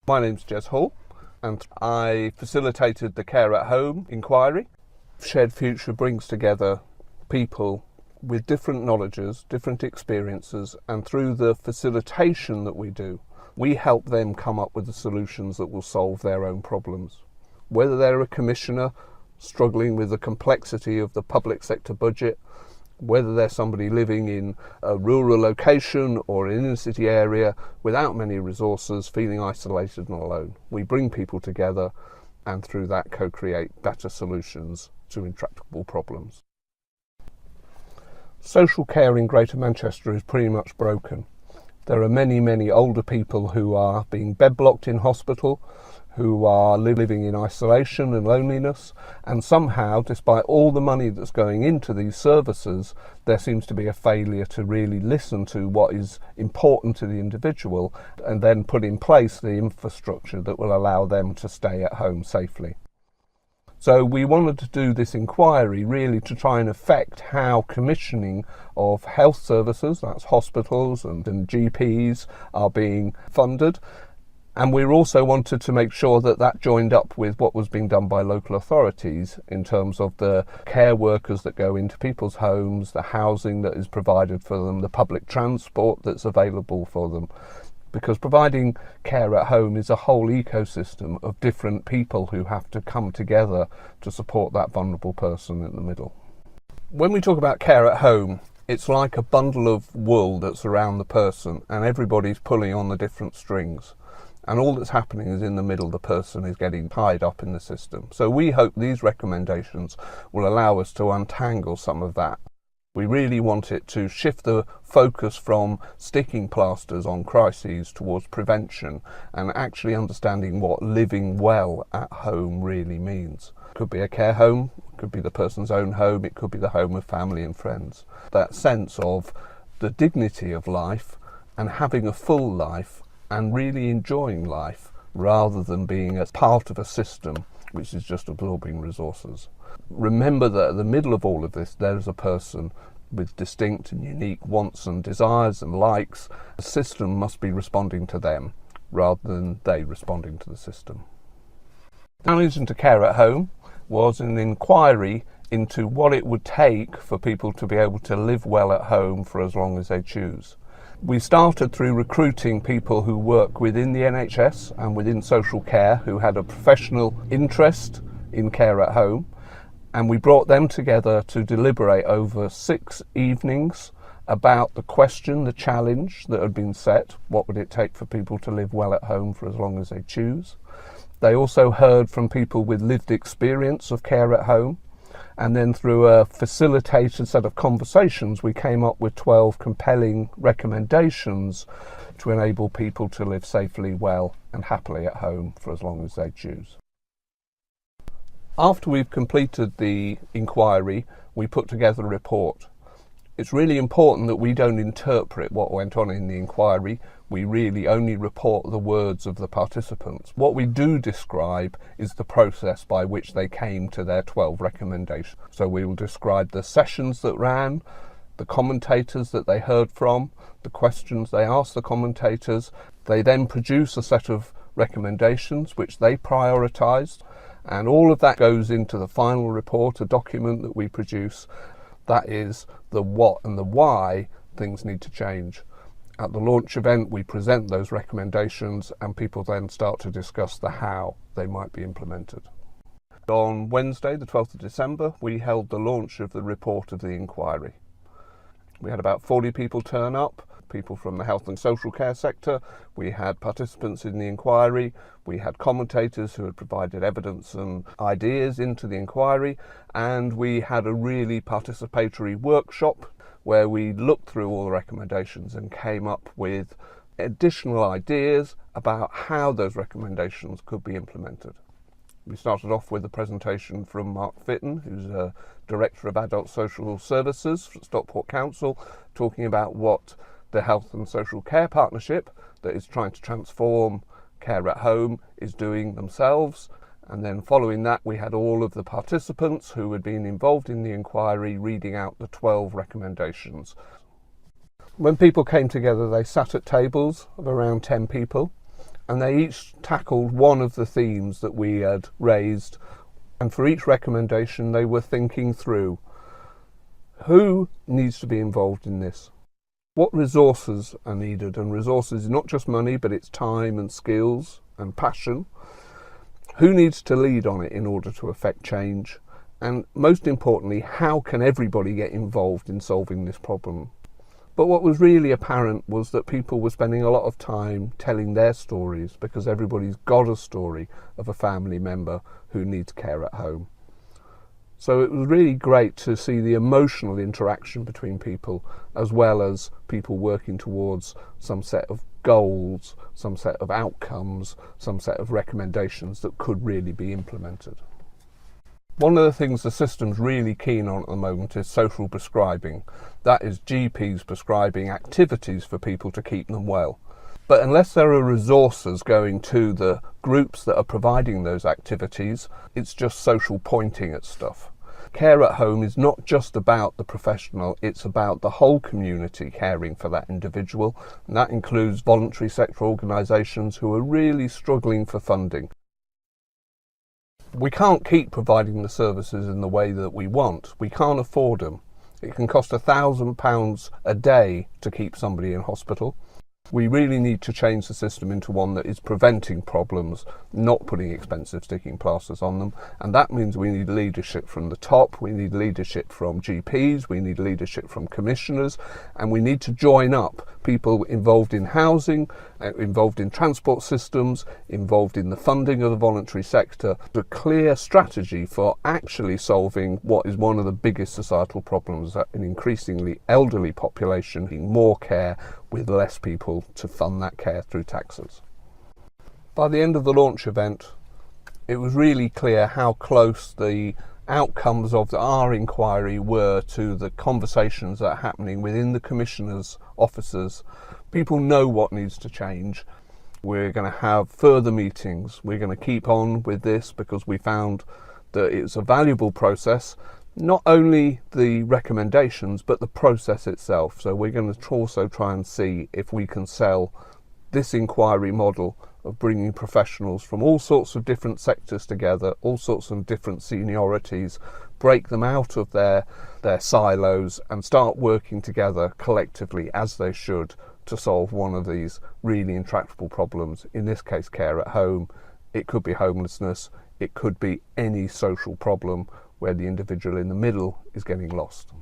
My name's Jez Hall and I facilitated the Care at Home inquiry. Shared Future brings together people with different knowledges, different experiences, and through the facilitation that we do, we help them come up with the solutions that will solve their own problems. Whether they're a commissioner struggling with the complexity of the public sector budget, whether they're somebody living in a rural location or an inner city area without many resources, feeling isolated and alone. We bring people together and through that co-create better solutions to intractable problems. Social care in Greater Manchester is pretty much broken. There are many older people who are being bed blocked in hospital, who are living in isolation and loneliness, and somehow, despite all the money that's going into these services, there seems to be a failure to really listen to what is important to the individual and then put in place the infrastructure that will allow them to stay at home safely. So we wanted to do this inquiry really to try and affect how commissioning of health services, that's hospitals and GPs, are being funded. And we also wanted to make sure that that joined up with what was being done by local authorities in terms of the care workers that go into people's homes, the housing that is provided for them, the public transport that's available for them. Because providing care at home is a whole ecosystem of different people who have to come together to support that vulnerable person in the middle. When we talk about care at home, it's like a bundle of wool that's around the person and everybody's pulling on the different strings. And all that's happening is in the middle, the person is getting tied up in the system. So we hope these recommendations will allow us to untangle some of that. We really want it to shift the focus from sticking plasters on crises towards prevention and actually understanding what living well at home really means. It could be a care home, it could be the person's own home, it could be the home of family and friends. That sense of the dignity of life and having a full life and really enjoying life rather than being a part of a system which is just absorbing resources. Remember that at the middle of all of this there is a person with distinct and unique wants and desires and likes. The system must be responding to them rather than they responding to the system. Challenge into Care at Home was an inquiry into what it would take for people to be able to live well at home for as long as they choose. We started through recruiting people who work within the NHS and within social care who had a professional interest in care at home, and we brought them together to deliberate over 6 evenings about the question, the challenge that had been set, what would it take for people to live well at home for as long as they choose. They also heard from people with lived experience of care at home. And then through a facilitated set of conversations, we came up with 12 compelling recommendations to enable people to live safely, well and happily at home for as long as they choose. After we've completed the inquiry, we put together a report. It's really important that we don't interpret what went on in the inquiry. We really only report the words of the participants. What we do describe is the process by which they came to their 12 recommendations. So we will describe the sessions that ran, the commentators that they heard from, the questions they asked the commentators. They then produce a set of recommendations which they prioritised, and all of that goes into the final report, a document that we produce. That is the what and the why things need to change. At the launch event, we present those recommendations and people then start to discuss the how they might be implemented. On Wednesday, the 12th of December, we held the launch of the report of the inquiry. We had about 40 people turn up, people from the health and social care sector. We had participants in the inquiry. We had commentators who had provided evidence and ideas into the inquiry. And we had a really participatory workshop where we looked through all the recommendations and came up with additional ideas about how those recommendations could be implemented. We started off with a presentation from Mark Fitton, who's a Director of Adult Social Services for Stockport Council, talking about what the Health and Social Care Partnership that is trying to transform care at home is doing themselves. And then following that, we had all of the participants who had been involved in the inquiry reading out the 12 recommendations. When people came together, they sat at tables of around 10 people, and they each tackled one of the themes that we had raised, and for each recommendation they were thinking through who needs to be involved in this, what resources are needed, and resources is not just money but it's time and skills and passion, who needs to lead on it in order to affect change, and most importantly, how can everybody get involved in solving this problem. But what was really apparent was that people were spending a lot of time telling their stories, because everybody's got a story of a family member who needs care at home. So it was really great to see the emotional interaction between people, as well as people working towards some set of goals, some set of outcomes, some set of recommendations that could really be implemented. One of the things the system's really keen on at the moment is social prescribing. That is GPs prescribing activities for people to keep them well. But unless there are resources going to the groups that are providing those activities, it's just social pointing at stuff. Care at home is not just about the professional, it's about the whole community caring for that individual, and that includes voluntary sector organisations who are really struggling for funding. We can't keep providing the services in the way that we want. We can't afford them. It can cost £1,000 a day to keep somebody in hospital. We really need to change the system into one that is preventing problems, not putting expensive sticking plasters on them. And that means we need leadership from the top, we need leadership from GPs, we need leadership from commissioners, and we need to join up people involved in housing, involved in transport systems, involved in the funding of the voluntary sector, a clear strategy for actually solving what is one of the biggest societal problems, that an increasingly elderly population needing more care with less people to fund that care through taxes. By the end of the launch event, it was really clear how close the outcomes of our inquiry were to the conversations that are happening within the Commissioner's offices. People know what needs to change. We're going to have further meetings. We're going to keep on with this because we found that it's a valuable process. Not only the recommendations, but the process itself. So we're going to also try and see if we can sell this inquiry model of bringing professionals from all sorts of different sectors together, all sorts of different seniorities, break them out of their silos and start working together collectively, as they should, to solve one of these really intractable problems. In this case, care at home. It could be homelessness. It could be any social problem where the individual in the middle is getting lost.